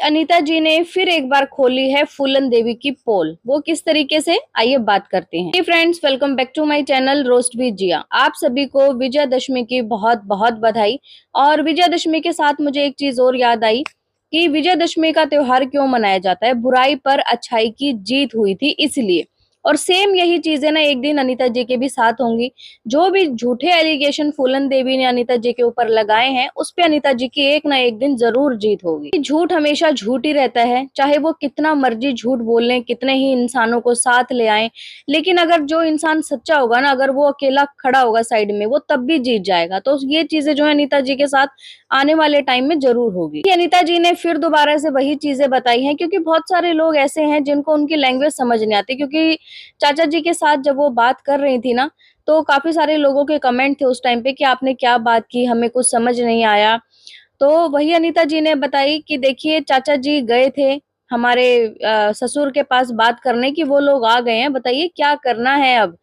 अनीता जी ने फिर एक बार खोली है फूलन देवी की पोल। वो किस तरीके से, आइए बात करते हैं। Friends, welcome back to my channel roast with Jiya. आप सभी को विजयदशमी की बहुत बहुत बधाई। और विजयदशमी के साथ मुझे एक चीज और याद आई कि विजयदशमी का त्योहार क्यों मनाया जाता है। बुराई पर अच्छाई की जीत हुई थी इसलिए। और सेम यही चीजें ना एक दिन अनीता जी के भी साथ होंगी। जो भी झूठे एलिगेशन फूलन देवी ने अनीता जी के ऊपर लगाए हैं, उस पे अनीता जी की एक ना एक दिन जरूर जीत होगी। झूठ हमेशा झूठ ही रहता है, चाहे वो कितना मर्जी झूठ बोल लें, कितने ही इंसानों को साथ ले आए, लेकिन अगर जो इंसान सच्चा होगा ना, अगर वो अकेला खड़ा होगा साइड में, वो तब भी जीत जाएगा। तो ये चीजें जो है अनीता जी के साथ आने वाले टाइम में जरूर होगी। अनीता जी ने फिर दोबारा से वही चीजें बताई हैं, क्योंकि बहुत सारे लोग ऐसे हैं जिनको उनकी लैंग्वेज समझ नहीं आती। क्योंकि चाचा जी के साथ जब वो बात कर रही थी ना, तो काफी सारे लोगों के कमेंट थे उस टाइम पे कि आपने क्या बात की, हमें कुछ समझ नहीं आया। तो वही अनीता जी ने बताई कि देखिए, चाचा जी गए थे हमारे ससुर के पास बात करने की, वो लोग आ गए हैं, बताइए क्या करना है अब।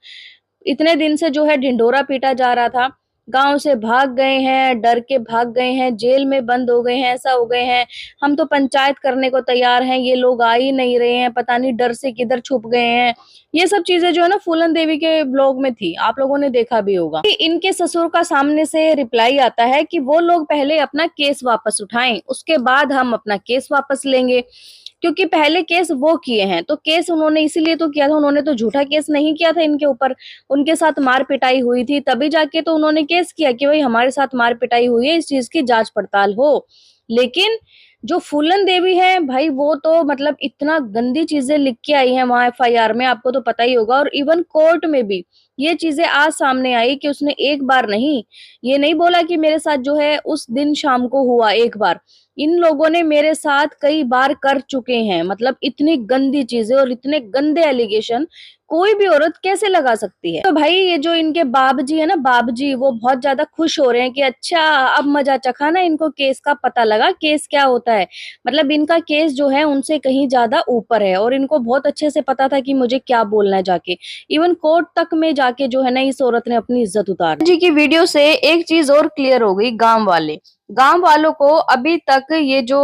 इतने दिन से जो है ढिंढोरा पीटा जा रहा था, गांव से भाग गए हैं, डर के भाग गए हैं, जेल में बंद हो गए हैं, ऐसा हो गए हैं। हम तो पंचायत करने को तैयार हैं, ये लोग आ ही नहीं रहे हैं, पता नहीं डर से किधर छुप गए हैं। ये सब चीजें जो है ना फूलन देवी के ब्लॉग में थी, आप लोगों ने देखा भी होगा। इनके ससुर का सामने से रिप्लाई आता है कि वो लोग पहले अपना केस वापस उठाएं, उसके बाद हम अपना केस वापस लेंगे। क्योंकि पहले केस वो किए हैं, तो केस उन्होंने इसीलिए तो किया था, उन्होंने तो झूठा केस नहीं किया था इनके ऊपर। उनके साथ मार पिटाई हुई थी, तभी जाके तो उन्होंने केस किया कि भाई हमारे साथ मार पिटाई हुई है, इस चीज की जांच पड़ताल हो। लेकिन जो फूलन देवी है भाई, वो तो मतलब इतना गंदी चीजें लिख के आई हैं वहां एफआईआर में, आपको तो पता ही होगा। और इवन कोर्ट में भी ये चीजें आज सामने आई कि उसने एक बार नहीं, ये नहीं बोला कि मेरे साथ जो है उस दिन शाम को हुआ एक बार, इन लोगों ने मेरे साथ कई बार कर चुके हैं। मतलब इतनी गंदी चीजें और इतने गंदे एलिगेशन कोई भी औरत कैसे लगा सकती है। तो भाई ये जो इनके बाबजी है ना, बाबजी, वो बहुत ज्यादा खुश हो रहे हैं कि अच्छा अब मजा चखा ना, इनको केस का पता लगा, केस क्या होता है। मतलब इनका केस जो है उनसे कहीं ज्यादा ऊपर है, और इनको बहुत अच्छे से पता था कि मुझे क्या बोलना है जाके। इवन कोर्ट तक में जाके जो है ना इस औरत ने अपनी इज्जत उतार दी। जी की वीडियो से एक चीज और क्लियर हो गई, गांव वालों को अभी तक ये जो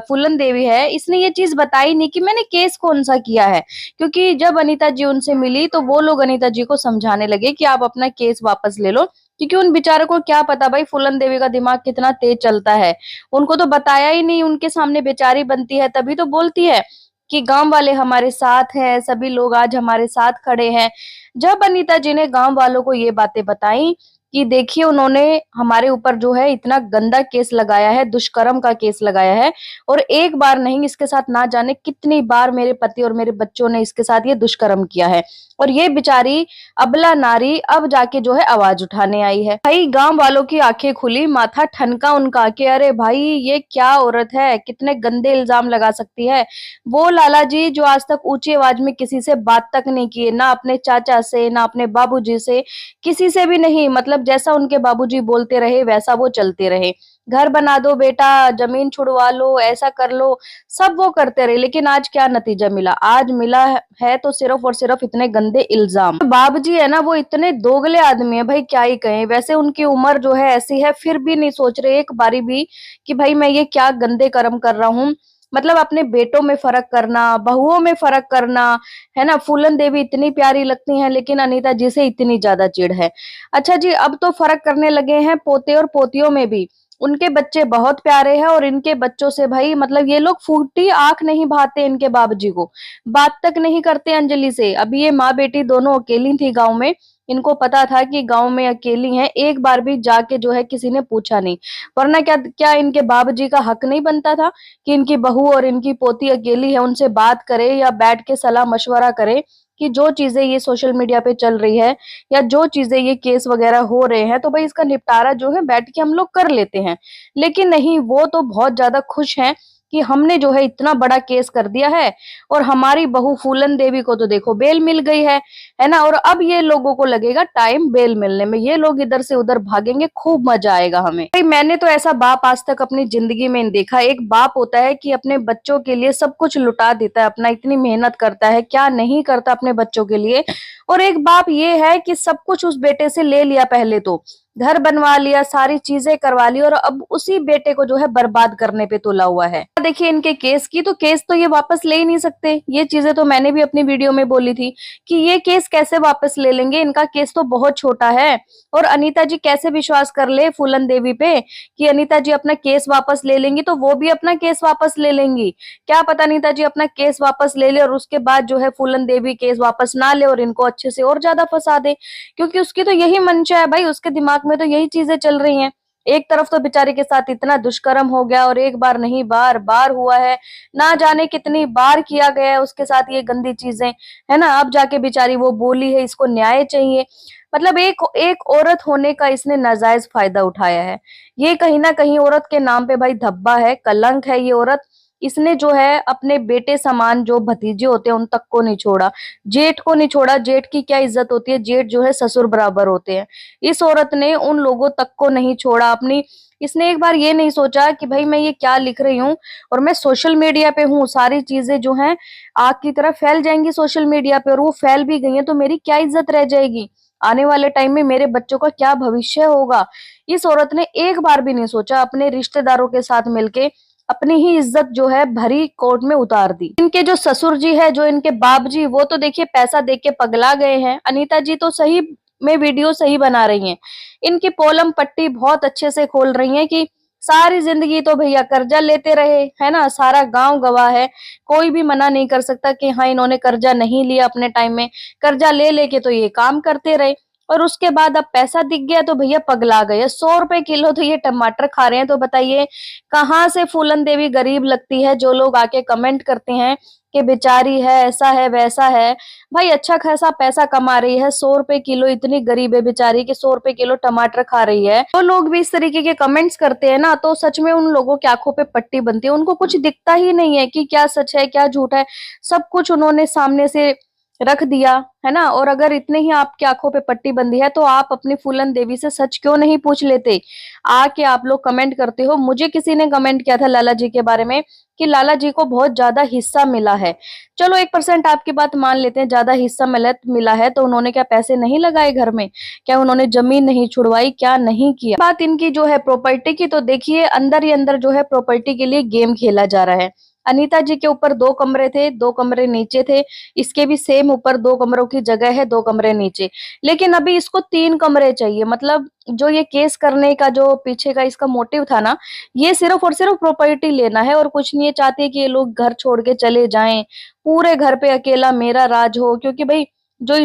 फूलन देवी है, इसने ये चीज बताई नहीं कि मैंने केस कौन सा किया है। क्योंकि जब अनीता जी उनसे मिली तो वो लोग अनीता जी को समझाने लगे कि आप अपना केस वापस ले लो। क्योंकि उन बेचारों को क्या पता भाई फूलन देवी का दिमाग कितना तेज चलता है, उनको तो बताया ही नहीं। उनके सामने बेचारी बनती है तभी तो बोलती है कि गांव वाले हमारे साथ हैं, सभी लोग आज हमारे साथ खड़े हैं। जब अनीता जी ने गांव वालों को ये बातें बताई कि देखिए उन्होंने हमारे ऊपर जो है इतना गंदा केस लगाया है, दुष्कर्म का केस लगाया है, और एक बार नहीं, इसके साथ ना जाने कितनी बार मेरे पति और मेरे बच्चों ने इसके साथ ये दुष्कर्म किया है। और ये बेचारी अबला नारी अब जाके जो है आवाज उठाने आई है। भाई गांव वालों की आंखें खुली, माथा ठनका उनका कि अरे भाई ये क्या औरत है, कितने गंदे इल्जाम लगा सकती है। वो लाला जी जो आज तक ऊंची आवाज में किसी से बात तक नहीं किए, ना अपने चाचा से, ना अपने बाबूजी से, किसी से भी नहीं। मतलब जैसा उनके बाबूजी बोलते रहे वैसा वो चलते रहे। घर बना दो बेटा, जमीन छुड़वा लो, ऐसा कर लो, सब वो करते रहे। लेकिन आज क्या नतीजा मिला, आज मिला है तो सिर्फ और सिर्फ इतने गंदे इल्जाम। बाबूजी है ना, वो इतने दोगले आदमी है भाई, क्या ही कहें। वैसे उनकी उम्र जो है ऐसी है, फिर भी नहीं सोच रहे एक बारी भी कि भाई मैं ये क्या गंदे कर्म कर रहा हूँ। मतलब अपने बेटों में फर्क करना, बहुओं में फर्क करना, है ना। फूलन देवी इतनी प्यारी लगती हैं, लेकिन अनीता जी से इतनी ज्यादा चिढ़ है। अच्छा जी, अब तो फर्क करने लगे हैं पोते और पोतियों में भी। उनके बच्चे बहुत प्यारे हैं, और इनके बच्चों से भाई मतलब ये लोग फूटी आंख नहीं भाते, इनके बाबूजी को बात तक नहीं करते अंजलि से। अभी ये माँ बेटी दोनों अकेली थी गांव में, इनको पता था कि गांव में अकेली हैं, एक बार भी जाके जो है किसी ने पूछा नहीं। वरना क्या क्या इनके बाबूजी का हक नहीं बनता था कि इनकी बहू और इनकी पोती अकेली है, उनसे बात करे या बैठ के सलाह मशवरा करे कि जो चीजें ये सोशल मीडिया पे चल रही है, या जो चीजें ये केस वगैरह हो रहे हैं, तो भाई इसका निपटारा जो है बैठ के हम लोग कर लेते हैं। लेकिन नहीं, वो तो बहुत ज्यादा खुश हैं कि हमने जो है इतना बड़ा केस कर दिया है, और हमारी बहू फूलन देवी को तो देखो बेल मिल गई है ना। और अब ये लोगों को लगेगा टाइम बेल मिलने में, ये लोग इधर से उधर भागेंगे, खूब मजा आएगा हमें। भाई मैंने तो ऐसा बाप आज तक अपनी जिंदगी में नहीं देखा। एक बाप होता है कि अपने बच्चों के लिए सब कुछ लुटा देता है, अपना इतनी मेहनत करता है, क्या नहीं करता अपने बच्चों के लिए। और एक बाप ये है कि सब कुछ उस बेटे से ले लिया पहले तो, घर बनवा लिया, सारी चीजें करवा ली और अब उसी बेटे को जो है बर्बाद करने पे तुला हुआ है। देखिए इनके केस की, तो केस तो ये वापस ले ही नहीं सकते। ये चीजें तो मैंने भी अपनी वीडियो में बोली थी कि ये केस कैसे वापस ले लेंगे, इनका केस तो बहुत छोटा है। और अनीता जी कैसे विश्वास कर ले फूलन देवी पे कि अनीता जी अपना केस वापस ले लेंगी, तो वो भी अपना केस वापस ले लेंगी। क्या पता अनीता जी अपना केस वापस ले ले और उसके बाद जो है फूलन देवी केस वापस ना ले और इनको अच्छे से और ज्यादा फंसा दे, क्योंकि उसकी तो यही मंशा है भाई, उसके दिमाग में तो यही चीजें चल रही हैं। एक तरफ तो बेचारी के साथ इतना दुष्कर्म हो गया और एक बार नहीं बार बार हुआ है, ना जाने कितनी बार किया गया है उसके साथ ये गंदी चीजें, है ना। अब जाके बेचारी वो बोली है, इसको न्याय चाहिए। मतलब एक एक औरत होने का इसने नाजायज फायदा उठाया है। ये कहीं ना कहीं औरत के नाम पे भाई धब्बा है, कलंक है ये औरत। इसने जो है अपने बेटे समान जो भतीजे होते हैं उन तक को नहीं छोड़ा, जेठ को नहीं छोड़ा। जेठ की क्या इज्जत होती है, जेठ जो है ससुर बराबर होते हैं। इस औरत ने उन लोगों तक को नहीं छोड़ा अपनी। इसने एक बार ये नहीं सोचा कि भाई मैं ये क्या लिख रही हूँ और मैं सोशल मीडिया पे हूँ, सारी चीजें जो हैं आग की तरह फैल जाएंगी सोशल मीडिया पे, और वो फैल भी गई है तो मेरी क्या इज्जत रह जाएगी, आने वाले टाइम में मेरे बच्चों का क्या भविष्य होगा। इस औरत ने एक बार भी नहीं सोचा, अपने रिश्तेदारों के साथ मिलके अपनी ही इज्जत जो है भरी कोर्ट में उतार दी। इनके जो ससुर जी है, जो इनके बाप जी, वो तो देखिए पैसा देके के पगला गए हैं। अनीता जी तो सही में वीडियो सही बना रही हैं, इनकी पोलम पट्टी बहुत अच्छे से खोल रही हैं कि सारी जिंदगी तो भैया कर्जा लेते रहे, है ना, सारा गांव गवाह है। कोई भी मना नहीं कर सकता कि हाँ इन्होंने कर्जा नहीं लिया अपने टाइम में, कर्जा ले लेके तो ये काम करते रहे और उसके बाद अब पैसा दिख गया तो भैया पगला गए। 100 रुपए किलो तो ये टमाटर खा रहे हैं। तो बताइए कहाँ से फूलन देवी गरीब लगती है। जो लोग आके कमेंट करते हैं कि बेचारी है, ऐसा है वैसा है, भाई अच्छा खासा पैसा कमा रही है, 100 रुपए किलो, इतनी गरीब है बेचारी कि 100 रुपए किलो टमाटर खा रही है। तो लोग भी इस तरीके के कमेंट्स करते हैं ना, तो सच में उन लोगों की आंखों पे पट्टी बनती है। उनको कुछ दिखता ही नहीं है कि क्या सच है क्या झूठ है, सब कुछ उन्होंने सामने से रख दिया, है ना। और अगर इतने ही आपकी आंखों पे पट्टी बंधी है तो आप अपनी फूलन देवी से सच क्यों नहीं पूछ लेते। आके आप लोग कमेंट करते हो। मुझे किसी ने कमेंट किया था लाला जी के बारे में कि लाला जी को बहुत ज्यादा हिस्सा मिला है। चलो 1% आपकी बात मान लेते हैं, ज्यादा हिस्सा मिला है तो उन्होंने क्या पैसे नहीं लगाए घर में, क्या उन्होंने जमीन नहीं छुड़वाई, क्या नहीं किया। बात इनकी जो है प्रॉपर्टी की, तो देखिए अंदर ही अंदर जो है प्रॉपर्टी के लिए गेम खेला जा रहा है। अनीता जी के ऊपर 2 कमरे थे, 2 कमरे नीचे थे, इसके भी सेम ऊपर 2 कमरों की जगह है, 2 कमरे नीचे, लेकिन अभी इसको 3 कमरे चाहिए। मतलब जो ये केस करने का जो पीछे का इसका मोटिव था ना, ये सिर्फ और सिर्फ प्रॉपर्टी लेना है और कुछ नहीं। ये चाहती है कि ये लोग घर छोड़ के चले जाएं, पूरे घर पे अकेला मेरा राज हो, क्योंकि भाई जो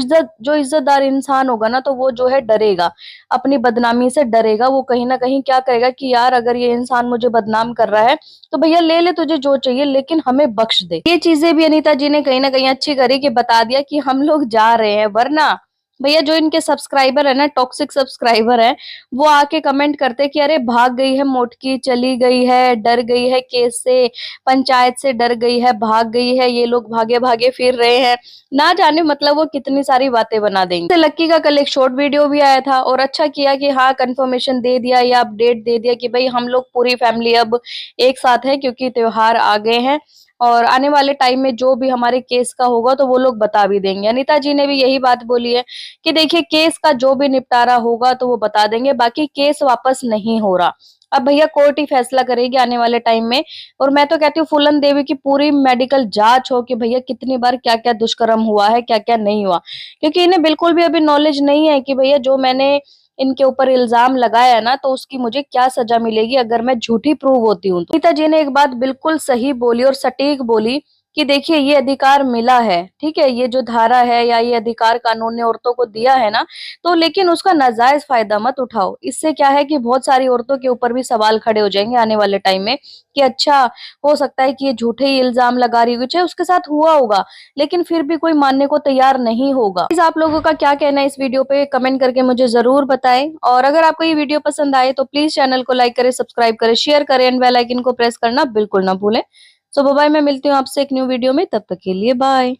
इज्जतदार इंसान होगा ना तो वो जो है डरेगा, अपनी बदनामी से डरेगा। वो कहीं ना कहीं क्या करेगा कि यार अगर ये इंसान मुझे बदनाम कर रहा है तो भैया ले ले तुझे जो चाहिए, लेकिन हमें बख्श दे। ये चीजें भी अनीता जी ने कहीं ना कहीं अच्छी करी कि बता दिया कि हम लोग जा रहे हैं, वरना भैया जो इनके सब्सक्राइबर है ना, टॉक्सिक सब्सक्राइबर है, वो आके कमेंट करते कि अरे भाग गई है मोटकी, चली गई है, डर गई है केस से, पंचायत से डर गई है, भाग गई है, ये लोग भागे भागे फिर रहे हैं, ना जाने मतलब वो कितनी सारी बातें बना देंगे। लक्की का कल एक शॉर्ट वीडियो भी आया था और अच्छा किया कि हाँ कंफर्मेशन दे दिया या अपडेट दे दिया कि भाई हम लोग पूरी फैमिली अब एक साथ है, क्योंकि त्योहार आ गए हैं और आने वाले टाइम में जो भी हमारे केस का होगा तो वो लोग बता भी देंगे। अनीता जी ने भी यही बात बोली है कि देखिए केस का जो भी निपटारा होगा तो वो बता देंगे, बाकी केस वापस नहीं हो रहा। अब भैया कोर्ट ही फैसला करेगी आने वाले टाइम में। और मैं तो कहती हूँ फूलन देवी की पूरी मेडिकल जांच हो कि भैया कितनी बार क्या क्या दुष्कर्म हुआ है, क्या क्या नहीं हुआ, क्योंकि इन्हें बिल्कुल भी अभी नॉलेज नहीं है कि भैया जो मैंने इनके ऊपर इल्जाम लगाया ना तो उसकी मुझे क्या सजा मिलेगी अगर मैं झूठी प्रूव होती हूँ। तो गीता जी ने एक बात बिल्कुल सही बोली और सटीक बोली कि देखिए ये अधिकार मिला है, ठीक है, ये जो धारा है या ये अधिकार कानून ने औरतों को दिया है ना, तो लेकिन उसका नाजायज फायदा मत उठाओ। इससे क्या है कि बहुत सारी औरतों के ऊपर भी सवाल खड़े हो जाएंगे आने वाले टाइम में कि अच्छा हो सकता है कि ये झूठे ही इल्जाम लगा रही हुई, चाहे उसके साथ हुआ होगा लेकिन फिर भी कोई मानने को तैयार नहीं होगा। आप लोगों का क्या कहना है इस वीडियो पे कमेंट करके मुझे जरूर बताएं। और अगर आपको ये वीडियो पसंद आए तो प्लीज चैनल को लाइक करें, सब्सक्राइब करें, शेयर करें एंड बेल आइकन को प्रेस करना बिल्कुल ना भूलें। सो बाय, मैं मिलती हूँ आपसे एक न्यू वीडियो में, तब तक के लिए बाय।